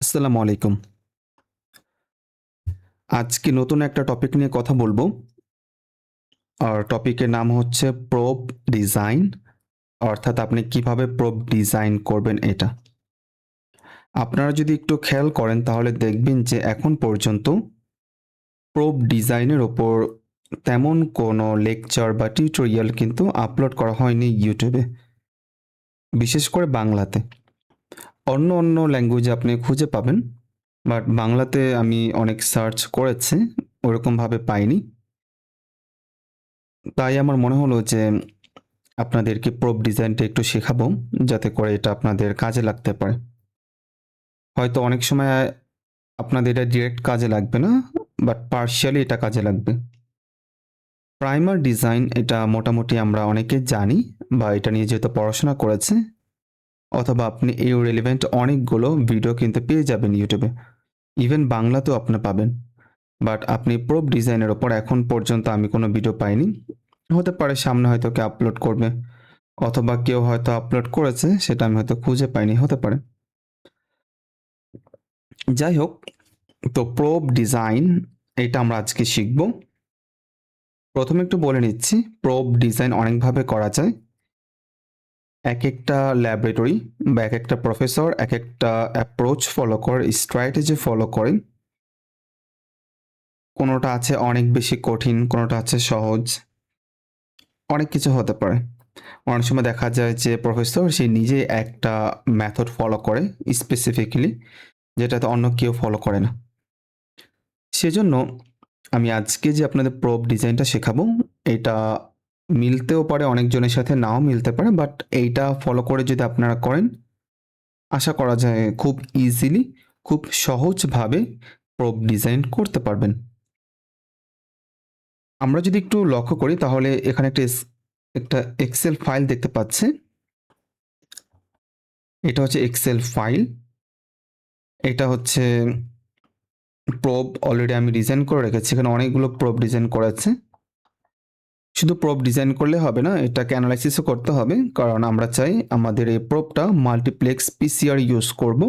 আসসালামু আলাইকুম। আজকে নতুন একটা টপিক নিয়ে কথা বলবো। আর টপিকের নাম হচ্ছে প্রোব ডিজাইন, অর্থাৎ আপনি কিভাবে প্রোব ডিজাইন করবেন এটা। আপনারা যদি একটু খেয়াল করেন তাহলে দেখবেন যে এখন পর্যন্ত প্রোব ডিজাইনের ওপর তেমন কোনো লেকচার বা টিউটোরিয়াল কিন্তু আপলোড করা হয়নি ইউটিউবে, বিশেষ করে বাংলাতে। অন্য ল্যাঙ্গুয়েজে আপনি খুঁজে পাবেন, বাট বাংলাতে আমি অনেক সার্চ করেছি, ওরকমভাবে পাইনি। তাই আমার মনে হলো যে আপনাদেরকে প্রোব ডিজাইনটা একটু শেখাবো, যাতে করে এটা আপনাদের কাজে লাগতে পারে। হয়তো অনেক সময় আপনাদের এটা ডিরেক্ট কাজে লাগবে না, বাট পার্শিয়ালি এটা কাজে লাগবে। প্রাইমার ডিজাইন এটা মোটামুটি আমরা অনেকে জানি, বা এটা নিয়ে যেহেতু পড়াশোনা করেছে, অথবা আপনি এই রেলিভেন্ট অনেকগুলো ভিডিও কিন্তু পেয়ে যাবেন ইউটিউবে, ইভেন বাংলাতেও আপনি পাবেন। বাট আপনি প্রোব ডিজাইনের ওপর এখন পর্যন্ত আমি কোনো ভিডিও পাইনি। হতে পারে সামনে হয়তো কেউ আপলোড করবে, অথবা কেউ হয়তো আপলোড করেছে, সেটা আমি হয়তো খুঁজে পাইনি, হতে পারে। যাই হোক, তো প্রোব ডিজাইন এটা আমরা আজকে শিখব। প্রথমে একটু বলে নিচ্ছি, প্রোব ডিজাইন অনেকভাবে করা যায়। এক একটা ল্যাবরেটরি বা এক একটা প্রফেসর এক একটা অ্যাপ্রোচ ফলো করে, স্ট্র্যাটেজি ফলো করেন। কোনোটা আছে অনেক বেশি কঠিন, কোনোটা আছে সহজ, অনেক কিছু হতে পারে। অনেক সময় দেখা যায় যে প্রফেসর সে নিজে একটা মেথড ফলো করে স্পেসিফিক্যালি, যেটাতে অন্য কেউ ফলো করে না। সেজন্য আমি আজকে যে আপনাদের প্রোব ডিজাইনটা শেখাবো, এটা মিলতেও পারে অনেকজনের সাথে, নাও মিলতে পারে, বাট এইটা ফলো করে যদি আপনারা করেন, আশা করা যায় খুব ইজিলি, খুব সহজভাবে প্রোব ডিজাইন করতে পারবেন। আমরা যদি একটু লক্ষ্য করি তাহলে এখানে একটা এক্সেল ফাইল দেখতে পাচ্ছি। এটা হচ্ছে এক্সেল ফাইল। এটা হচ্ছে প্রোব অলরেডি আমি ডিজাইন করে রেখেছি। এখানে অনেকগুলো প্রোব ডিজাইন করেছে। শুধু প্রোব ডিজাইন করলে হবে না, এটাকে অ্যানালাইসিসও করতে হবে, কারণ আমরা চাই আমাদের এই প্রোবটা মাল্টিপ্লেক্স পিসিআর ইউজ করব,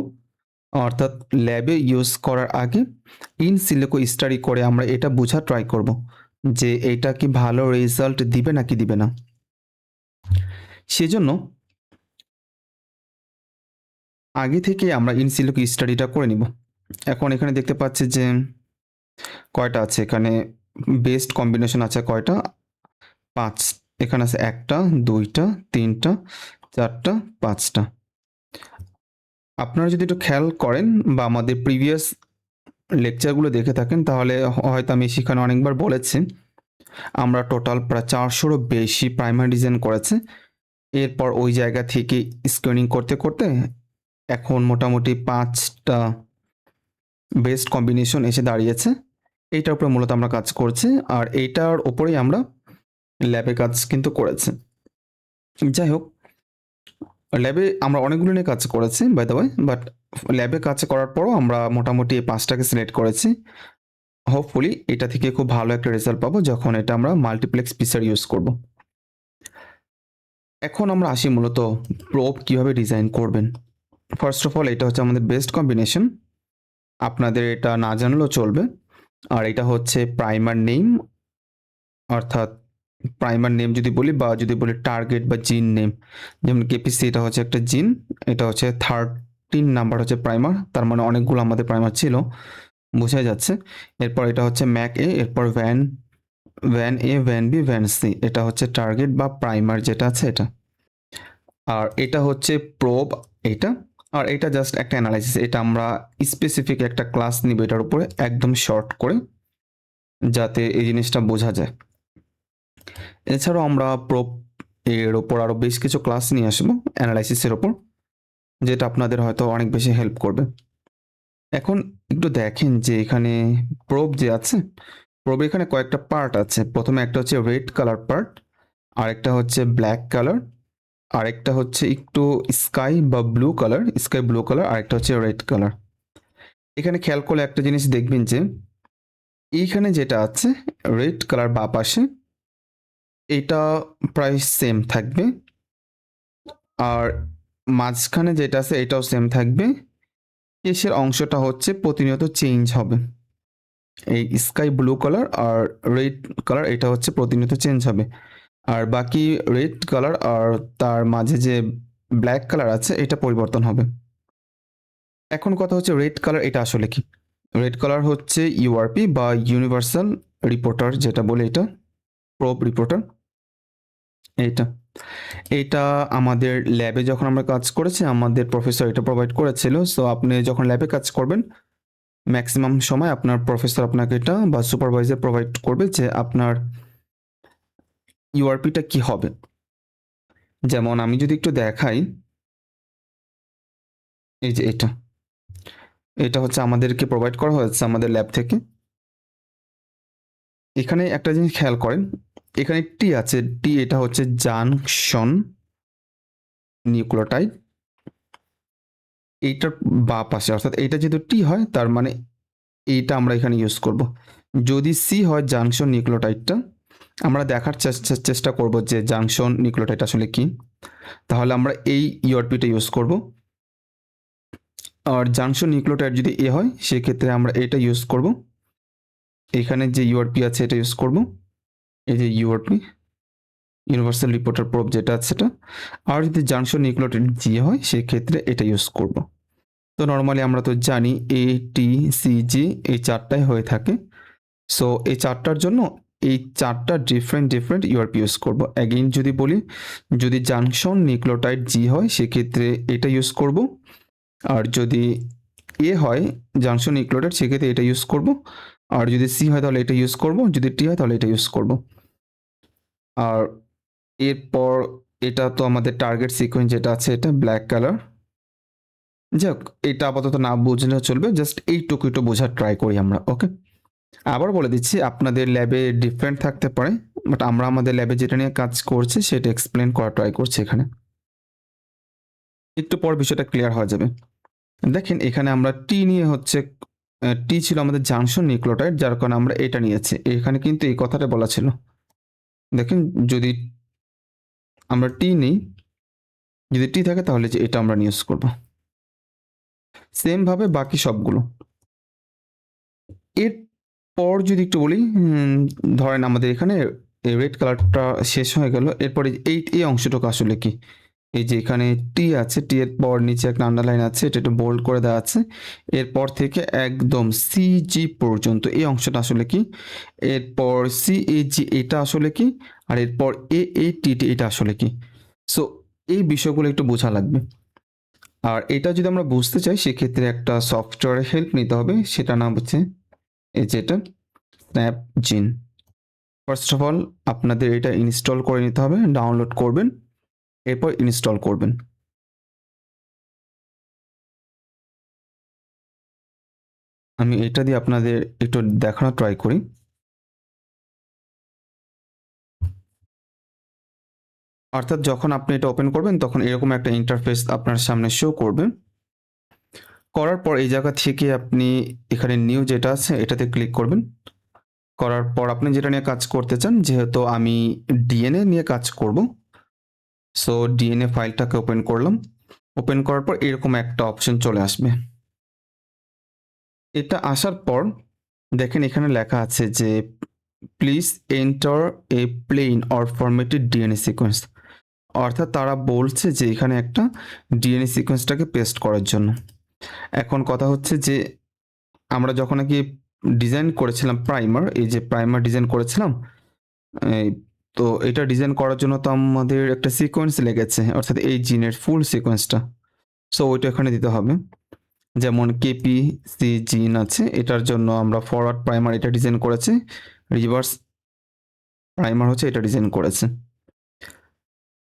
অর্থাৎ ল্যাবে ইউজ করার আগে ইন সিলিকো স্টাডি করে আমরা এটা বোঝা ট্রাই করব যে এটা কি ভালো রেজাল্ট দিবে নাকি দিবে না। সেজন্য আগে থেকে আমরা ইন সিলিকো স্টাডিটা করে নিব। এখন এখানে দেখতে পাচ্ছি যে কয়টা আছে, এখানে বেস্ট কম্বিনেশন আছে কয়টা, 5। এখানে আছে 1টা 2টা 3টা 4টা 5টা। আপনারা যদি একটু খেয়াল করেন বা আমাদের প্রিভিয়াস লেকচারগুলো দেখে থাকেন তাহলে হয়তো আমি সেখানে অনেকবার বলেছি, আমরা টোটাল প্রায় 400রও বেশি প্রাইমারি ডিজাইন করেছে। এরপর ওই জায়গা থেকে স্ক্রিনিং করতে করতে এখন মোটামুটি 5টা বেস্ট কম্বিনেশন এসে দাঁড়িয়েছে। এইটার উপরে মূলত আমরা কাজ করছি, আর এইটার ওপরেই আমরা ল্যাবে কাজ কিন্তু করেছি। যাই হোক, ল্যাবে আমরা অনেকগুলো নিয়ে কাজ করেছি বাই দ্য ওয়ে, বাট ল্যাবে কাজ করার পরও আমরা মোটামুটি এই 5টাকে সিলেক্ট করেছি। হোপফুলি এটা থেকে খুব ভালো একটা রেজাল্ট পাবো যখন এটা আমরা মাল্টিপ্লেক্স পিসার ইউজ করব। এখন আমরা আসি মূলত প্রোব কিভাবে ডিজাইন করবেন। ফার্স্ট অফ অল এটা হচ্ছে আমাদের বেস্ট কম্বিনেশন, আপনাদের এটা না জানলেও চলবে। আর এটা হচ্ছে প্রাইমার নেম, অর্থাৎ প্রাইমার নেম যদি বলি বা যদি বলি টার্গেট বা জিন নেম, যেমন কেপিসি এটা হচ্ছে একটা জিন, এটা হচ্ছে 13 নাম্বার হচ্ছে প্রাইমার, তার মানে অনেকগুলো আমাদের প্রাইমার ছিল, বোঝাই যাচ্ছে। এরপর এটা হচ্ছে ম্যাক এ, এরপর van A, one B, van C, এটা হচ্ছে টার্গেট বা প্রাইমার যেটা আছে এটা। আর এটা হচ্ছে প্রোব এটা, আর এটা জাস্ট একটা অ্যানালাইসিস, এটা আমরা স্পেসিফিক একটা ক্লাস নিব এটার উপরে একদম শর্ট করে, যাতে এই জিনিসটা বোঝা যায়। এছাড়াও আমরা প্রোব এর ওপর আরও বেশ কিছু ক্লাস নিয়ে আসবো অ্যানালাইসিসের ওপর, যেটা আপনাদের হয়তো অনেক বেশি হেল্প করবে। এখন একটু দেখেন যে এখানে প্রোব যে আছে, প্রোব এখানে কয়েকটা পার্ট আছে। প্রথমে একটা হচ্ছে রেড কালার পার্ট, আরেকটা হচ্ছে ব্ল্যাক কালার, আরেকটা হচ্ছে একটু স্কাই বা blue colour, sky blue colour, আরেকটা হচ্ছে রেড কালার। এখানে খেয়াল করলে একটা জিনিস দেখবেন যে এইখানে যেটা আছে রেড কালার বাঁ পাশে, এটা প্রায় সেম থাকবে, আর মাঝখানে যেটা আছে এটাও সেম থাকবে, কেসের অংশটা হচ্ছে প্রতিনিয়ত চেঞ্জ হবে। এই স্কাই ব্লু কালার আর রেড কালার এটা হচ্ছে প্রতিনিয়ত চেঞ্জ হবে। আর বাকি রেড কালার আর তার মাঝে যে ব্ল্যাক কালার আছে এটা পরিবর্তন হবে। এখন কথা হচ্ছে রেড কালার এটা আসলে কি? রেড কালার হচ্ছে ইউআরপি বা ইউনিভার্সাল রিপোর্টার যেটা বলে, এটা প্রোব রিপোর্টার। এইটা এটা আমাদের ল্যাবে যখন আমরা কাজ করেছি আমাদের প্রফেসর এটা প্রোভাইড করেছিল। সো আপনি যখন ল্যাবে কাজ করবেন ম্যাক্সিমাম সময় আপনার প্রফেসর আপনাকে এটা বা সুপারভাইজার প্রোভাইড করবে যে আপনার ইউআরপিটা কি হবে। যেমন আমি যদি একটু দেখাই, এই যে এটা হচ্ছে আমাদেরকে প্রোভাইড করা হয়েছে আমাদের ল্যাব থেকে। এখানে একটা জিনিস খেয়াল করেন, এখানে টি আছে, টি এটা হচ্ছে জাংশন নিউক্লিওটাইড। এইটার বা পাশে অর্থাৎ এইটা যেহেতু টি হয় তার মানে এইটা আমরা এখানে ইউজ করব। যদি সি হয় জাংশন নিউক্লিওটাইডটা, আমরা দেখার চেষ্টা করব যে জাংশন নিউক্লিওটাইড আসলে কি, তাহলে আমরা এই ইউআরপিটা ইউজ করব। আর জাংশন নিউক্লিওটাইড যদি এ হয় সেক্ষেত্রে আমরা এটা ইউজ করব। এখানে যে ইউআরপি আছে এটা ইউজ করব, এই যে ইউআরপি ইউনিভার্সাল রিপোর্টার প্রোব যেটা আছে সেটা। আর যদি জাংশন নিউক্লিওটাইড জি হয় সেক্ষেত্রে এটা ইউজ করব। তো নর্মালি আমরা তো জানি এ টি সি জি এই চারটাই হয়ে থাকে। সো এই চারটার জন্য এই চারটা ডিফারেন্ট ইউআরপি ইউজ করব। অ্যাগেইন যদি বলি, যদি জাংশন নিউক্লিওটাইড জি হয় সেক্ষেত্রে এটা ইউজ করব। আর যদি এ হয় জাংশন নিউক্লিওটাইড সেক্ষেত্রে এটা ইউজ করব। আর যদি সি হয় তাহলে এটা ইউজ করব, যদি টি হয় তাহলে এটা ইউজ করব। আর এরপর এটা তো আমাদের টার্গেট সিকোয়েন্স যেটা আছে এটা ব্ল্যাক কালার। যাক এটা আপাতত না বুঝলেও চলবে, জাস্ট এইটুকু একটু বোঝার ট্রাই করি আমরা। ওকে, আবার বলে দিচ্ছি আপনাদের ল্যাবে ডিফারেন্ট থাকতে পারে, বাট আমরা আমাদের ল্যাবে যেটা নিয়ে কাজ করছি সেটা এক্সপ্লেন করা ট্রাই করছি এখানে। একটু পর বিষয়টা ক্লিয়ার হয়ে যাবে। দেখেন এখানে আমরা টি নিয়ে হচ্ছে, টি ছিল আমাদের জাংশন নিউক্লিওটাইড যার কারণে আমরা এটা নিয়েছি। এখানে কিন্তু এই কথাটা বলা ছিল। দেখেন যদি আমরা টি নিই, যদি টি থাকে তাহলে যে এটা আমরা ইউজ করব। সেম ভাবে বাকি সবগুলো। এরপর যদি একটু বলি, ধরেন আমাদের এখানে রেড কালারটা শেষ হয়ে গেল, এরপরে এই অংশটুকু আসলে কি? এই যে এখানে টি আছে, টি এর পর নিচে একটা আন্ডারলাইন আছে, এটা একটু বোল্ড করে দেওয়া আছে। এরপর থেকে একদম সিজি পর্যন্ত এই অংশটা আসলে কি? এরপর সিএজি এটা আসলে কি? আর এরপর টি এটা আসলে কি? সো এই বিষয়গুলো একটু বোঝা লাগবে। আর এটা যদি আমরা বুঝতে চাই সেক্ষেত্রে একটা সফটওয়্যারের হেল্প নিতে হবে, সেটা নাম হচ্ছে এই যেটা স্ন্যাপজিন। ফার্স্ট অফ অল আপনাদের এটা ইনস্টল করে নিতে হবে, ডাউনলোড করবেন, এরপর ইনস্টল করবেন। আমি এটা দিয়ে আপনাদের একটু দেখানোর ট্রাই করি। অর্থাৎ যখন আপনি এটা ওপেন করবেন তখন এরকম একটা ইন্টারফেস আপনার সামনে শো করবে। করার পর এই জায়গা থেকে আপনি এখানে নিউ যেটা আছে এটাতে ক্লিক করবেন। করার পর আপনি যেটা নিয়ে কাজ করতে চান, যেহেতু আমি ডিএনএ নিয়ে কাজ করব, সো ডিএনএ ফাইলটাকে ওপেন করলাম। ওপেন করার পর এরকম একটা অপশন চলে আসবে। এটা আসার পর দেখেন এখানে লেখা আছে যে please enter a plain or formatted DNA sequence. অর্থাৎ তারা বলছে যে এখানে একটা ডিএনএ সিকোয়েন্সটাকে পেস্ট করার জন্য। এখন কথা হচ্ছে যে আমরা যখন নাকি ডিজাইন করেছিলাম প্রাইমার, এই যে প্রাইমার ডিজাইন করেছিলাম, তো এটা ডিজাইন করার জন্য তো আমাদের একটা সিকোয়েন্স লেগেছে, অর্থাৎ এই জিনের ফুল সিকোয়েন্সটা। সো ওইটা এখানে দিতে হবে। যেমন কেপিসি জিন আছে, এটার জন্য আমরা ফরওয়ার্ড প্রাইমার এটা ডিজাইন করেছি, রিভার্স প্রাইমার হচ্ছে এটা ডিজাইন করেছে।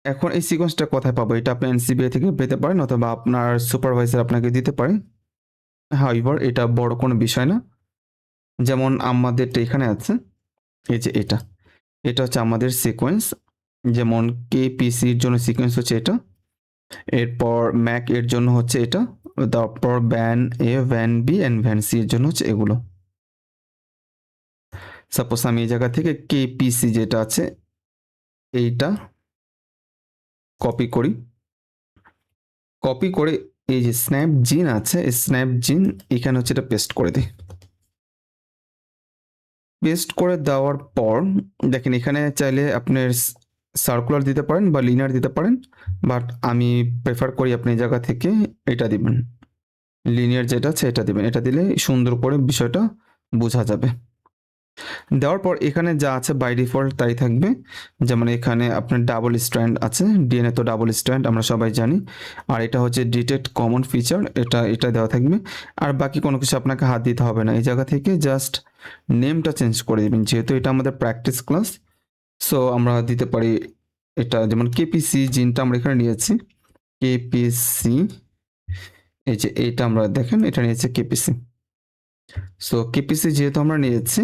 এখন এই সিকোয়েন্সটা কোথায় পাবো? এটা আপনি এনসিবিআই থেকে পেতে পারেন অথবা আপনার সুপারভাইজার আপনাকে দিতে পারে। হাউএভার এটা বড় কোনো বিষয় না। যেমন আমাদেরটা এখানে আছে, এই যে এটা হচ্ছে আমাদের সিকোয়েন্স। যেমন কেপিসির জন্য সিকোয়েন্স হচ্ছে এটা, এরপর ম্যাক এর জন্য হচ্ছে এটা, তারপর one A, one B and one C এর জন্য হচ্ছে এগুলো। সাপোজ আমি এই জায়গা থেকে কেপিসি যেটা আছে এইটা কপি করি, কপি করে এই যে স্ন্যাপ জিন আছে, এই স্ন্যাপ জিন এখানে হচ্ছে এটা পেস্ট করে দিই। পেস্ট করে দেওয়ার পর দেখেন এখানে চাইলে আপনার সার্কুলার দিতে পারেন বা লিনিয়ার দিতে পারেন, বাট আমি প্রেফার করি আপনি এই জায়গা থেকে এটা দিবেন, লিনিয়ার যেটা আছে এটা দিবেন। এটা দিলে সুন্দর করে বিষয়টা বোঝা যাবে। দেওয়ার পর এখানে যা আছে বাই ডিফল্ট তাই থাকবে, যেমন এখানে আপনার ডাবল স্ট্র্যান্ড আছে, ডিএনএ তো ডাবল স্ট্র্যান্ড আমরা সবাই জানি। আর এটা হচ্ছে ডিটেক্ট কমন ফিচার, এটা দেওয়া থাকবে। আর বাকি কোনো কিছু আপনাকে হাত দিতে হবে না, এই জায়গা থেকে জাস্ট নেমটা চেঞ্জ করে দেবেন, যেহেতু এটা আমাদের প্র্যাকটিস ক্লাস। সো আমরা দিতে পারি এটা, যেমন কেপিসি জিনটা আমরা এখানে নিয়েছি, কেপিসি, এই যে এইটা আমরা দেখেন এটা নিয়েছে কেপিসি। সো কেপিসি যেহেতু আমরা নিয়েছি,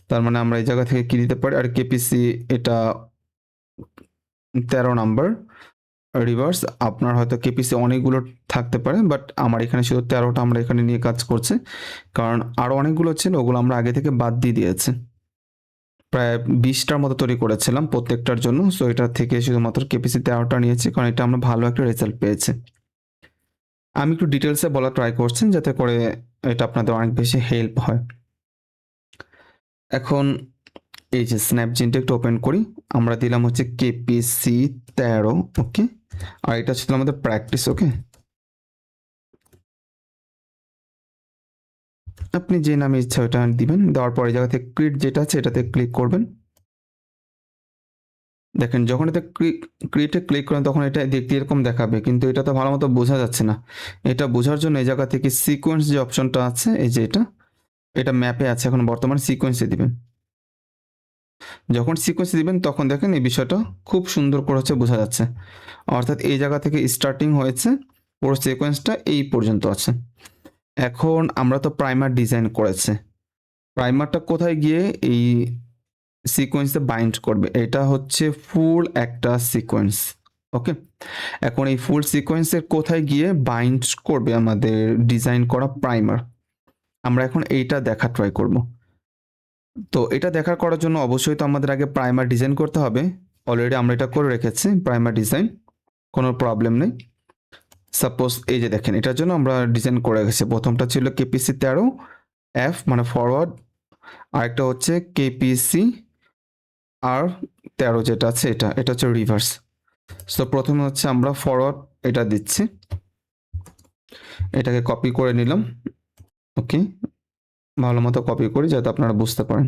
তার মানে আমরা এই জায়গা থেকে কি দিতে পারি, আর কেপিসি এটা 13 নাম্বার রিভার্স। আপনার হয়তো কেপিসি অনেকগুলো থাকতে পারে, বাট আমার এখানে শুধু 13টা আমরা এখানে নিয়ে কাজ করছি, কারণ আরও অনেকগুলো ছিল ওগুলো আমরা আগে থেকে বাদ দিয়ে দিয়েছি। প্রায় 20টার মতো তৈরি করেছিলাম প্রত্যেকটার জন্য। সো এটা থেকে শুধুমাত্র কেপিসি 13টা নিয়েছি, কারণ এটা আমরা ভালো একটা রেজাল্ট পেয়েছি। আমি একটু ডিটেলসে বলা ট্রাই করছি যাতে করে এটা আপনাদের অনেক বেশি হেল্প হয়। এখন এই যে স্ন্যাপজিনটা একটু ওপেন করি, আমরা দিলাম হচ্ছে কেপিসি 13, ওকে। আর এটা ছিল আমাদের প্র্যাকটিস, ওকে। আপনি যে নামে ইচ্ছা ওটা দিবেন। দেওয়ার পরে জায়গা থেকে ক্রিয়েট যেটা আছে এটাতে ক্লিক করবেন। দেখেন যখন এতে ক্রিয়েটে ক্লিক করেন তখন এটা দেখতে এরকম দেখাবে, কিন্তু এটা তো ভালো মতো বোঝা যাচ্ছে না। এটা বোঝার জন্য এই জায়গা থেকে সিকোয়েন্স যে অপশনটা আছে, এই যে এটা ম্যাপে আছে, এখন বর্তমানে সিকোয়েন্সে দিবেন। যখন সিকোয়েন্সে দিবেন তখন দেখেন এই বিষয়টা খুব সুন্দর করে হচ্ছে বোঝা যাচ্ছে। অর্থাৎ এই জায়গা থেকে স্টার্টিং হয়েছে, পুরো সিকোয়েন্সটা এই পর্যন্ত আছে। এখন আমরা তো প্রাইমার ডিজাইন করেছে, প্রাইমারটা কোথায় গিয়ে এই সিকোয়েন্সে বাইন্ড করবে, এটা হচ্ছে ফুল একটা সিকোয়েন্স, ওকে। এখন এই ফুল সিকোয়েন্সের কোথায় গিয়ে বাইন্ড করবে আমাদের ডিজাইন করা প্রাইমার, আমরা এখন এইটা দেখা ট্রাই করব। তো এটা দেখার করার জন্য অবশ্যই তো আমাদের আগে প্রাইমার ডিজাইন করতে হবে। অলরেডি আমরা এটা করে রেখেছি প্রাইমার ডিজাইন, কোনো প্রবলেম নেই। সাপোজ এই যে দেখেন এটার জন্য আমরা ডিজাইন করে রেখেছি। প্রথমটা ছিল কেপিসি 13 এফ মানে ফরওয়ার্ড, আরেকটা হচ্ছে কেপিসি আর 13 যেটা আছে এটা হচ্ছে রিভার্স। সো প্রথমে হচ্ছে আমরা ফরওয়ার্ড এটা দিচ্ছি, এটাকে কপি করে নিলাম, ওকে। ভালো মতো কপি করি যাতে আপনারা বুঝতে পারেন।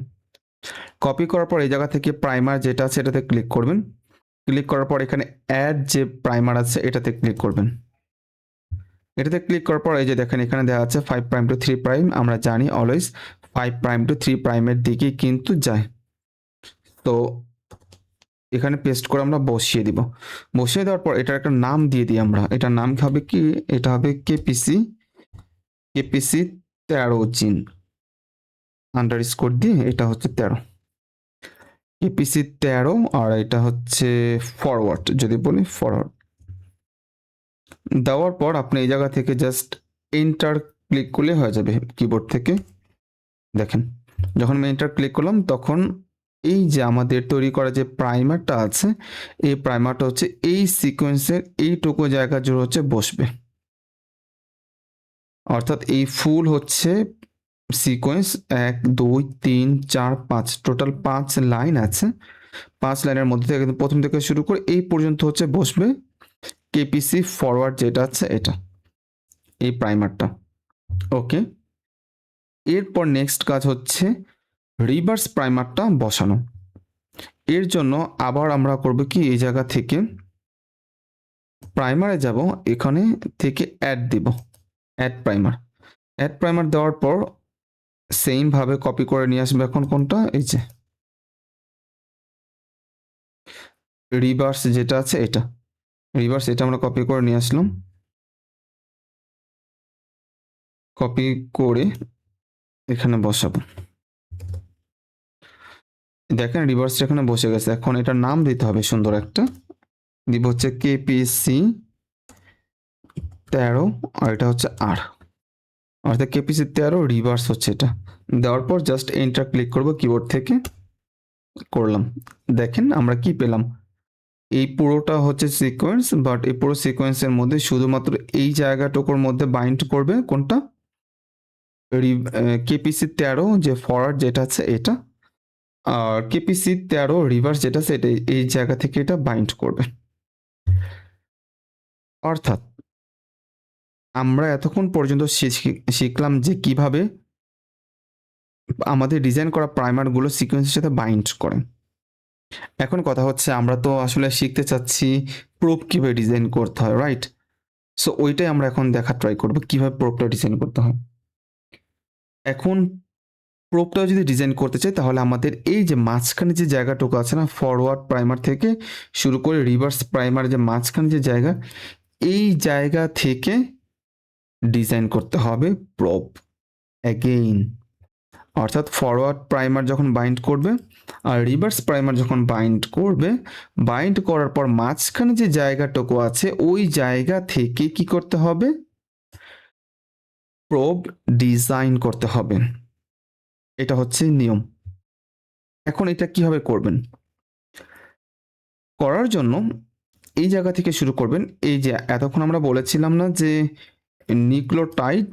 কপি করার পর এই জায়গা থেকে প্রাইমার যেটা আছে এটাতে ক্লিক করবেন। ক্লিক করার পর এখানে অ্যাড যে প্রাইমার আছে এটাতে ক্লিক করবেন। এটাতে ক্লিক করার পর এই যে দেখেন এখানে দেওয়া আছে 5 প্রাইম টু 3 প্রাইম। আমরা জানি অলওয়েজ 5 প্রাইম টু 3 প্রাইমের দিকেই কিন্তু যায়। তো এখানে পেস্ট করে আমরা বসিয়ে দিব। বসিয়ে দেওয়ার পর এটার একটা নাম দিয়ে দিই আমরা। এটার নাম হবে কি, এটা হবে কেপিসি 13 জিন আন্ডারস্কোর দিয়ে এটা হচ্ছে 13 কেপিসি 13, আর এটা হচ্ছে ফরওয়ার্ড, যদি বলি ফরওয়ার্ড। দেওয়ার পর আপনি এই জায়গা থেকে জাস্ট এন্টার ক্লিক করলে হয়ে যাবে কিবোর্ড থেকে। দেখেন যখন আমি এন্টার ক্লিক করলাম তখন এই যে আমাদের তৈরি করা যে প্রাইমারটা আছে, এই প্রাইমারটা হচ্ছে এই সিকোয়েন্সের এইটুকু জায়গা জুড়ে হচ্ছে বসবে। অর্থাৎ এই ফুল হচ্ছে সিকোয়েন্স 1 2 3 4 5 টোটাল 5 লাইন আছে। 5 লাইনের মধ্যে থেকে প্রথম থেকে শুরু করে এই পর্যন্ত হচ্ছে বসবে কেপিসি ফরওয়ার্ড যেটা আছে এটা, এই প্রাইমারটা, ওকে। এরপর নেক্সট কাজ হচ্ছে রিভার্স প্রাইমারটা বসানো। এর জন্য আবার আমরা করব কি, এই জায়গা থেকে প্রাইমারে যাব, এখানে থেকে অ্যাড দিব, অ্যাড প্রাইমার দেওয়ার পর সেম ভাবে কপি করে নিয়ে আসবে। এখন কোনটা, এই যে রিভার্স যেটা আছে এটা, রিভার্স এটা আমরা কপি করে নিয়ে আসলাম। কপি করে এখানে বসাবো। দেখেন রিভার্স এখানে বসে গেছে। এখন এটার নাম দিতে হবে সুন্দর একটা, দিব হচ্ছে কেপিসি 13, আর এটা হচ্ছে আর, অর্থাৎ কেপিসি 13 রিভার্স হচ্ছে এটা। দেওয়ার পর জাস্ট এন্টার ক্লিক করব কিবোর্ড থেকে, করলাম। দেখেন আমরা কি পেলাম, এই পুরোটা হচ্ছে সিকোয়েন্স, বাট এই পুরো সিকোয়েন্সের মধ্যে শুধুমাত্র এই জায়গাটুকুর মধ্যে বাইন্ড করবে কোনটা, কেপিসি 13 যে ফরওয়ার্ড যেটা আছে এটা, আর কেপিসি 13 রিভার্স যেটা আছে এটা এই জায়গা থেকে এটা বাইন্ড করবে। অর্থাৎ আমরা এতক্ষণ পর্যন্ত শিখলাম যে কিভাবে আমাদের ডিজাইন করা প্রাইমারগুলো সিকোয়েন্সের সাথে বাইন্ড করে। এখন কথা হচ্ছে আমরা তো আসলে শিখতে চাচ্ছি প্রোব কীভাবে ডিজাইন করতে হয়, রাইট? সো ওইটাই আমরা এখন দেখা ট্রাই করবো কীভাবে প্রোবটা ডিজাইন করতে হয়। এখন প্রোবটা যদি ডিজাইন করতে চাই তাহলে আমাদের এই যে মাঝখানে যে জায়গাটুকু আছে না, ফরওয়ার্ড প্রাইমার থেকে শুরু করে রিভার্স প্রাইমার যে মাঝখানে যে জায়গা, এই জায়গা থেকে ডিজাইন করতে হবে প্রোব অ্যাগেইন। অর্থাৎ ফরওয়ার্ড প্রাইমার যখন বাইন্ড করবে আর রিভার্স প্রাইমার যখন বাইন্ড করবে, বাইন্ড করার পর মাঝখানে যে জায়গাটুকু আছে ওই জায়গা থেকে কি করতে হবে, প্রোব ডিজাইন করতে হবে। এটা হচ্ছে নিয়ম। এখন এটা কিভাবে করবেন? করার জন্য এই জায়গা থেকে শুরু করবেন। এই যে এতক্ষণ আমরা বলেছিলাম না যে নিউক্লিওটাইড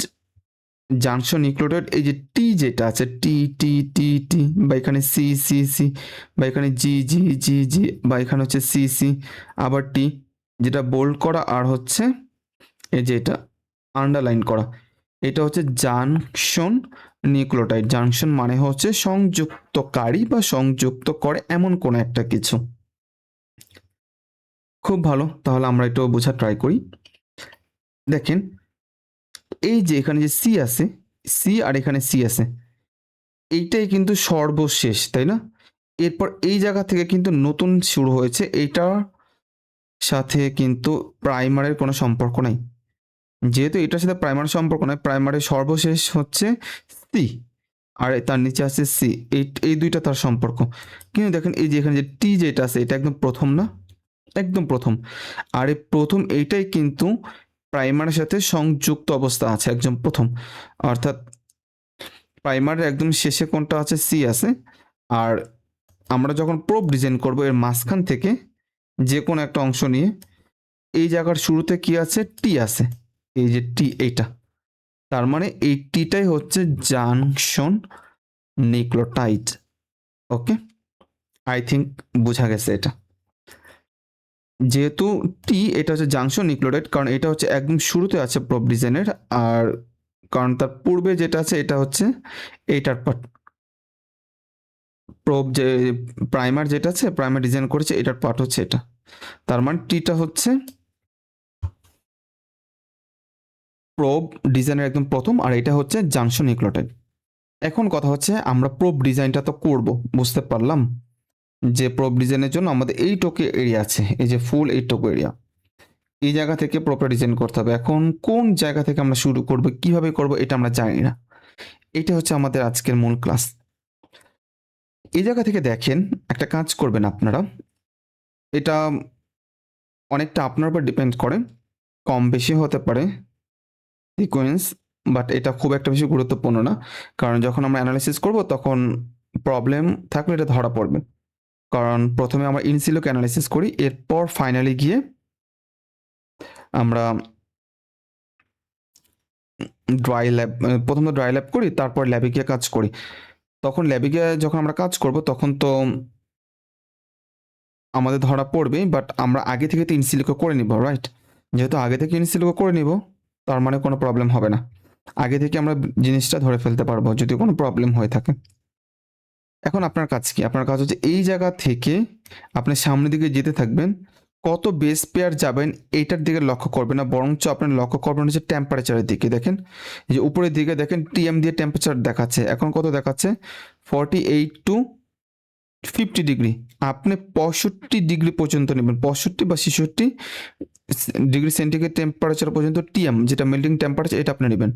জাংশন নিউক্লিওটাইড, এই যে টি যেটা আছে টি টি টি টি, বা এখানে সি সি সি, বা এখানে জি জি জি জি, বা এখানে হচ্ছে সি সি আবার টি, যেটা বোল্ড করা আর হচ্ছে এই যে এটা আন্ডারলাইন করা, এটা হচ্ছে জাংশন নিউক্লিওটাইড। জাংশন মানে হচ্ছে সংযুক্তকারী বা সংযুক্ত করে এমন কোনো একটা কিছু। খুব ভালো, তাহলে আমরা একটু বোঝা ট্রাই করি। দেখেন এই যে এখানে যে সি আছে, সি আর এখানে সি আছে, এইটাই কিন্তু সর্বশেষ, তাই না? এরপর এই জায়গা থেকে কিন্তু নতুন শুরু হয়েছে, এইটার সাথে কিন্তু প্রাইমারের কোনো সম্পর্ক নাই। যেহেতু এটার সাথে প্রাইমারের সম্পর্ক নাই, প্রাইমারের সর্বশেষ হচ্ছে সি আর তার নিচে আছে সি, এই দুইটা তার সম্পর্ক। কিন্তু দেখেন এই যে এখানে যে টি যেটা আছে এটা একদম প্রথম না, একদম প্রথম। আর এই প্রথম এইটাই কিন্তু প্রাইমারের সাথে সংযুক্ত অবস্থা আছে একদম প্রথম। অর্থাৎ প্রাইমারের একদম শেষে কোনটা আছে, সি আছে। আর আমরা যখন প্রোব ডিজাইন করব এর মাঝখান থেকে যে কোনো একটা অংশ নিয়ে এই জায়গার শুরুতে কি আছে, টি আছে, এই যে টি এইটা, তার মানে এই টিটাই হচ্ছে junction nucleotide. Okay, I think বোঝা গেছে এটা। যেহেতু টি এটা হচ্ছে জাংশন নিউক্লিওটাইড, কারণ এটা হচ্ছে একদম শুরুতে আছে প্রোব ডিজাইনের, আর কারণ তার পূর্বে যেটা আছে এটা হচ্ছে এইটার পার্ট, প্রোব যে প্রাইমার যেটা আছে প্রাইমার ডিজাইন করেছে এটার পার্ট হচ্ছে এটা, তার মানে টিটা হচ্ছে প্রোব ডিজাইনের একদম প্রথম, আর এটা হচ্ছে জাংশন নিউক্লিওটাইড। এখন কথা হচ্ছে আমরা প্রোব ডিজাইনটা তো করব, বুঝতে পারলাম যে প্রোব ডিজাইনের জন্য আমাদের এইটুকু এরিয়া আছে, এই যে ফুল এইটুকু এরিয়া, এই জায়গা থেকে প্রপার ডিজাইন করতে হবে। এখন কোন জায়গা থেকে আমরা শুরু করব, কিভাবে করব এটা আমরা জানি না। এটা হচ্ছে আমাদের আজকের মূল ক্লাস। এই জায়গা থেকে দেখেন একটা কাজ করবেন আপনারা, এটা অনেকটা আপনার উপর ডিপেন্ড করে, কম বেশি হতে পারে সিকোয়েন্স, বাট এটা খুব একটা বেশি গুরুত্বপূর্ণ না, কারণ যখন আমরা অ্যানালাইসিস করব তখন প্রবলেম থাকলে এটা ধরা পড়বে। কারণ প্রথমে আমরা ইনসিলোকে অ্যানালাইসিস করি, এরপর ফাইনালি গিয়ে আমরা ড্রাই ল্যাব, প্রথম তো ড্রাই ল্যাব করি, তারপর ল্যাবে গিয়ে কাজ করি। তখন ল্যাবে গিয়ে যখন আমরা কাজ করব তখন তো আমাদের ধরা পড়বেই, বাট আমরা আগে থেকে তো ইনসিলিকো করে নিব, রাইট? যেহেতু আগে থেকে ইনসিলিকো করে নিব তার মানে কোনো প্রবলেম হবে না, আগে থেকে আমরা জিনিসটা ধরে ফেলতে পারবো যদি কোনো প্রবলেম হয়ে থাকে। এখন আপনার কাজ কি? আপনার কাজ হচ্ছে এই জায়গা থেকে আপনি সামনের দিকে যেতে থাকবেন, কত বেস পেয়ার যাবেন এইটার দিকে লক্ষ্য করবেন না, বরঞ্চ আপনার লক্ষ্য করবেন হচ্ছে টেম্পারেচারের দিকে। দেখেন এই যে উপরের দিকে দেখেন টিএম দিয়ে টেম্পারেচার দেখাচ্ছে, এখন কত দেখাচ্ছে, 48 to 50 ডিগ্রি। আপনি 65 ডিগ্রি পর্যন্ত নেবেন, 65 বা 66 ডিগ্রি সেন্টিগ্রেড টেম্পারেচার পর্যন্ত টিএম যেটা মেল্টিং টেম্পারেচার এটা আপনি নেবেন।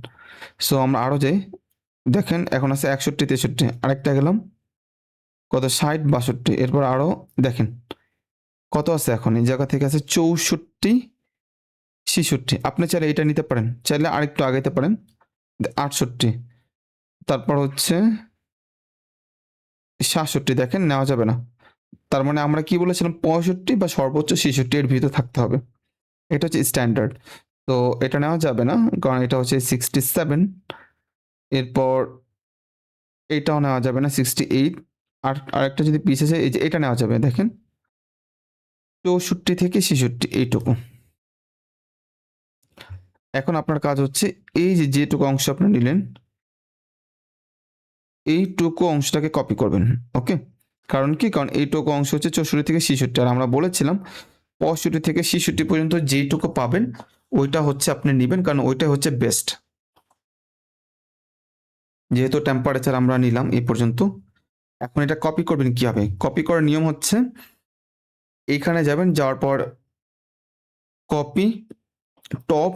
সো আমরা আরও যাই, দেখেন এখন আছে 61 63, আরেকটা গেলাম কত 60 62, এরপর আরও দেখেন কত আছে, এখন এই জায়গা থেকে আছে 64 66। আপনি চাইলে এটা নিতে পারেন, চাইলে আরেকটু আগাইতে পারেন 68, তারপর হচ্ছে 67, দেখেন নেওয়া যাবে না, তার মানে আমরা কি বলেছিলাম 65 বা সর্বোচ্চ 66 এর ভিতরে থাকতে হবে। এটা হচ্ছে স্ট্যান্ডার্ড। তো এটা নেওয়া যাবে না, কারণ এটা হচ্ছে 67। এরপর এটাও নেওয়া যাবে না 68। আরেকটা যদি পিছে যায়, এই যে এটা নেওয়া যাবে, দেখেন 64 থেকে 66 এইটুকু। এখন আপনার কাজ হচ্ছে এই যে যেটুকু অংশ আপনি নিলেন, এইটুকু অংশটাকে কপি করবেন। ওকে, কারণ কি, কারণ এইটুকু অংশ হচ্ছে 64 থেকে 66, আর আমরা বলেছিলাম 65 থেকে 66 পর্যন্ত যেইটুকু পাবেন ওইটা হচ্ছে আপনি নেবেন, কারণ ওইটা হচ্ছে বেস্ট। যেহেতু টেম্পারেচার আমরা নিলাম এই পর্যন্ত, এখন এটা কপি করবেন কিভাবে? কপি করার নিয়ম হচ্ছে এইখানে যাবেন, যাওয়ার পর কপি টপ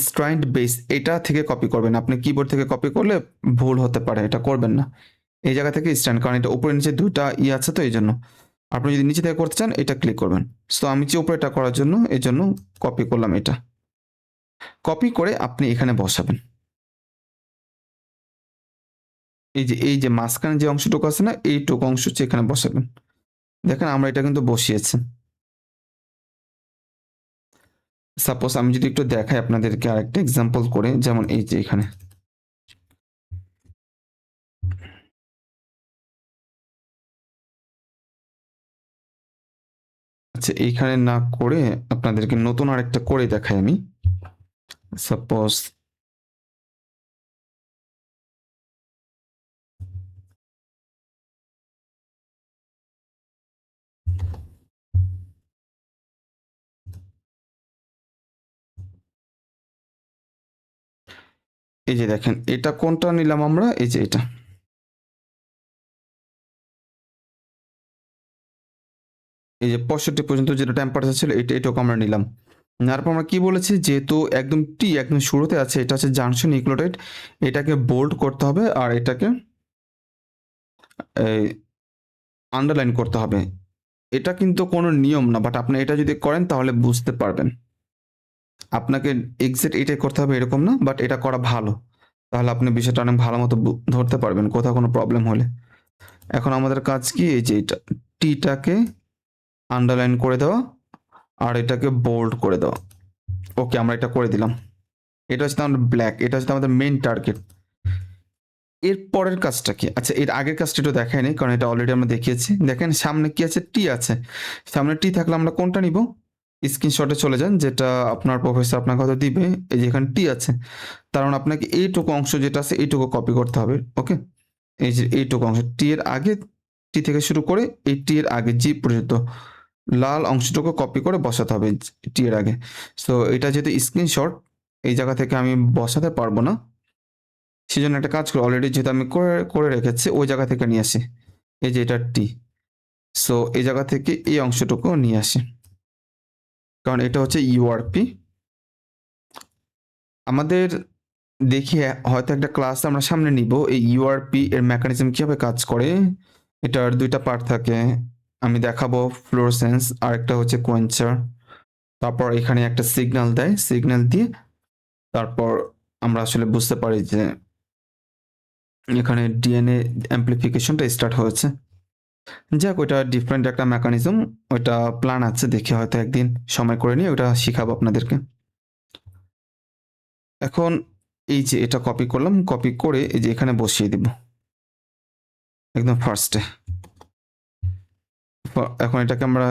স্ট্রাইন্ড বেস, এটা থেকে কপি করবেন। আপনি কিবোর্ড থেকে কপি করলে ভুল হতে পারে, এটা করবেন না। এই জায়গা থেকে স্ট্যান্ড, কারণ এটা উপরে নিচে দুইটা আছে, তো এই জন্য আপনি যদি নিচে থেকে করতে চান এটা ক্লিক করবেন। সো আমি যে উপরেটা করার জন্য এই জন্য কপি করলাম, এটা কপি করে আপনি এখানে বসাবেন। এই যে মাঝখানে যে অংশটুকু আছে না, এইটুকু অংশ হচ্ছে এখানে বসাবেন। দেখেন আমরা এটা কিন্তু বসিয়েছি। সাপোজ আমি যদি একটু দেখাই আপনাদেরকে আরেকটা এক্সাম্পল করে, যেমন এই যে এখানে আচ্ছা, এইখানে না করে আপনাদেরকে নতুন আরেকটা করে দেখাই আমি। সাপোজ এই যে দেখেন, এটা কোনটা নিলাম আমরা, এই যে এটা, এই যে 65 পর্যন্ত যেটা টেম্পারেচার ছিল এটাকে আমরা নিলাম। নেওয়ার পর আমরা কি বলেছি, যেহেতু একদম একদম শুরুতে আছে, এটা হচ্ছে জাংশন নিউক্লিওটাইড, এটাকে বোল্ড করতে হবে আর এটাকে আন্ডারলাইন করতে হবে। এটা কিন্তু কোনো নিয়ম না, বাট আপনি এটা যদি করেন তাহলে বুঝতে পারবেন। আপনাকে এক্সাক্ট এটাই করতে হবে এরকম না, বাট এটা করা ভালো, তাহলে আপনি বিষয়টা অনেক ভালো মতো ধরতে পারবেন কোথাও কোনো প্রবলেম হলে। এখন আমাদের কাজ কি, এই যে এটা টিটাকে আন্ডারলাইন করে দেওয়া আর এটাকে বোল্ড করে দেওয়া। ওকে, আমরা এটা করে দিলাম। এটা হচ্ছে আমাদের ব্ল্যাক, এটা হচ্ছে আমাদের মেইন টার্গেট। এর পরের কাজটা কি? আচ্ছা, এর আগের কাজটা একটু দেখাই নেই, কারণ এটা অলরেডি আমরা দেখিয়েছি। দেখেন সামনে কি আছে, টি আছে। সামনে টি থাকলে আমরা কোনটা নিব? স্ক্রিনশটে চলে যান, যেটা আপনার প্রফেসর আপনাকে হয়তো দিবে। এই যে এখানে টি আছে, তার মানে আপনাকে এইটুকু অংশ যেটা আছে এইটুকু কপি করতে হবে। ওকে, এই যে এইটুকু অংশ টি এর আগে, টি থেকে শুরু করে এই টি এর আগে জি পর্যন্ত লাল অংশটুকু কপি করে বসাতে হবে টি এর আগে। সো এটা যেহেতু স্ক্রিনশট, এই জায়গা থেকে আমি বসাতে পারবো না, সেজন্য একটা কাজ করি, অলরেডি যেহেতু আমি করে করে রেখেছি ওই জায়গা থেকে নিয়ে আসি। এই যে এটা টি, সো এই জায়গা থেকে এই অংশটুকু নিয়ে আসি, কারণ এটা হচ্ছে ইউআরপি। আমাদের দেখি হয়তো একটা ক্লাস আমরা সামনে নিব এই ইউআরপি এর মেকানিজম কিভাবে কাজ করে। এটার দুইটা পার্ট থাকে, আমি দেখাবো, ফ্লোরসেন্স আর একটা হচ্ছে কোয়েঞ্চার। তারপর এখানে একটা সিগন্যাল দেয়, সিগন্যাল দিয়ে তারপর আমরা আসলে বুঝতে পারি যে এখানে ডিএনএ অ্যাম্প্লিফিকেশনটা স্টার্ট হয়েছে। যাক, ওইটা ডিফারেন্ট একটা মেকানিজম, ওইটা প্ল্যান আছে, দেখি হয়তো একদিন সময় করে নিয়ে ওটা শিখাবো আপনাদেরকে। এখন এই যে এটা কপি করলাম, কপি করে এই যে এখানে বসিয়ে দিব একদম ফার্স্টে। এখন এটাকে আমরা